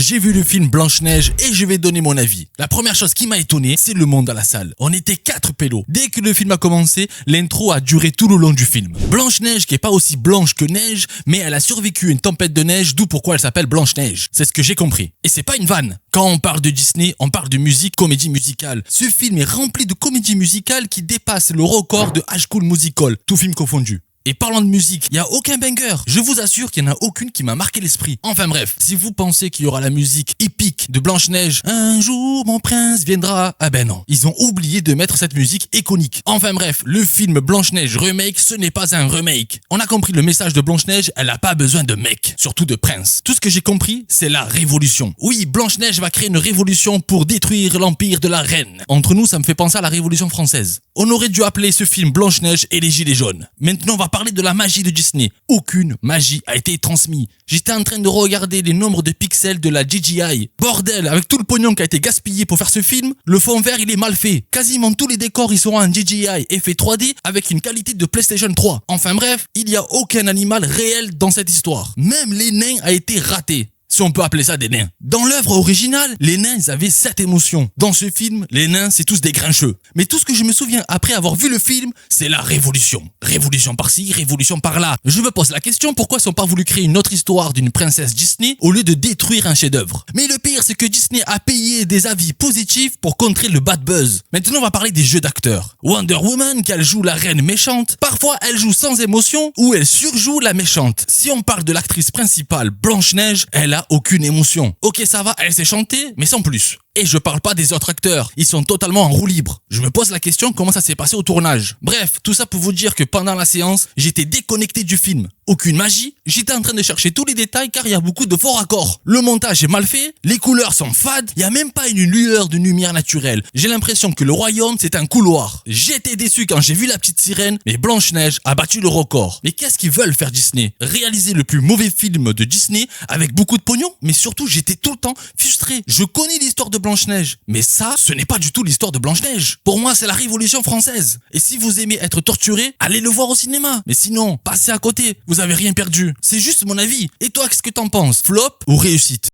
J'ai vu le film Blanche-Neige et je vais donner mon avis. La première chose qui m'a étonné, c'est le monde à la salle. On était 4 pélos. Dès que le film a commencé, l'intro a duré tout le long du film. Blanche-Neige qui est pas aussi blanche que neige, mais elle a survécu à une tempête de neige, d'où pourquoi elle s'appelle Blanche-Neige. C'est ce que j'ai compris. Et c'est pas une vanne. Quand on parle de Disney, on parle de musique, comédie musicale. Ce film est rempli de comédies musicales qui dépassent le record de High School Musical, tout film confondu. Et parlant de musique, il n'y a aucun banger. Je vous assure qu'il n'y en a aucune qui m'a marqué l'esprit. Enfin bref, si vous pensez qu'il y aura la musique épique de Blanche-Neige, un jour mon prince viendra, ah ben non, ils ont oublié de mettre cette musique iconique. Enfin bref, le film Blanche-Neige remake, ce n'est pas un remake. On a compris le message de Blanche-Neige, elle n'a pas besoin de mec, surtout de prince. Tout ce que j'ai compris, c'est la révolution. Oui, Blanche-Neige va créer une révolution pour détruire l'empire de la reine. Entre nous, ça me fait penser à la Révolution française. On aurait dû appeler ce film Blanche-Neige et les Gilets jaunes. Maintenant, on va parler de la magie de Disney. Aucune magie a été transmise. J'étais en train de regarder les nombres de pixels de la DJI. Bordel, avec tout le pognon qui a été gaspillé pour faire ce film, le fond vert il est mal fait. Quasiment tous les décors ils seront en DJI effet 3D avec une qualité de PlayStation 3. Enfin bref, il n'y a aucun animal réel dans cette histoire. Même les nains a été raté. Si on peut appeler ça des nains. Dans l'œuvre originale, les nains ils avaient 7 émotions. Dans ce film, les nains c'est tous des grincheux. Mais tout ce que je me souviens après avoir vu le film, c'est la révolution. Révolution par-ci, révolution par-là. Je me pose la question, pourquoi ils n'ont pas voulu créer une autre histoire d'une princesse Disney au lieu de détruire un chef-d'œuvre? Mais le pire c'est que Disney a payé des avis positifs pour contrer le bad buzz. Maintenant on va parler des jeux d'acteurs. Wonder Woman, qu'elle joue la reine méchante, parfois elle joue sans émotion ou elle surjoue la méchante. Si on parle de l'actrice principale, Blanche-Neige, elle a aucune émotion. Ok, ça va, elle sait chanter, mais sans plus. Et je parle pas des autres acteurs, ils sont totalement en roue libre. Je me pose la question comment ça s'est passé au tournage. Bref, tout ça pour vous dire que pendant la séance, j'étais déconnecté du film. Aucune magie, j'étais en train de chercher tous les détails car il y a beaucoup de faux raccords. Le montage est mal fait, les couleurs sont fades, il y a même pas une lueur de lumière naturelle. J'ai l'impression que le royaume c'est un couloir. J'étais déçu quand j'ai vu la petite sirène, mais Blanche-Neige a battu le record. Mais qu'est-ce qu'ils veulent faire Disney? Réaliser le plus mauvais film de Disney avec beaucoup de pognon? Mais surtout j'étais tout le temps frustré. Je connais l'histoire de Blanche-Neige, mais ça, ce n'est pas du tout l'histoire de Blanche-Neige. Pour moi, c'est la Révolution française. Et si vous aimez être torturé, allez le voir au cinéma. Mais sinon, passez à côté, vous avez rien perdu. C'est juste mon avis. Et toi, qu'est-ce que t'en penses? Flop ou réussite?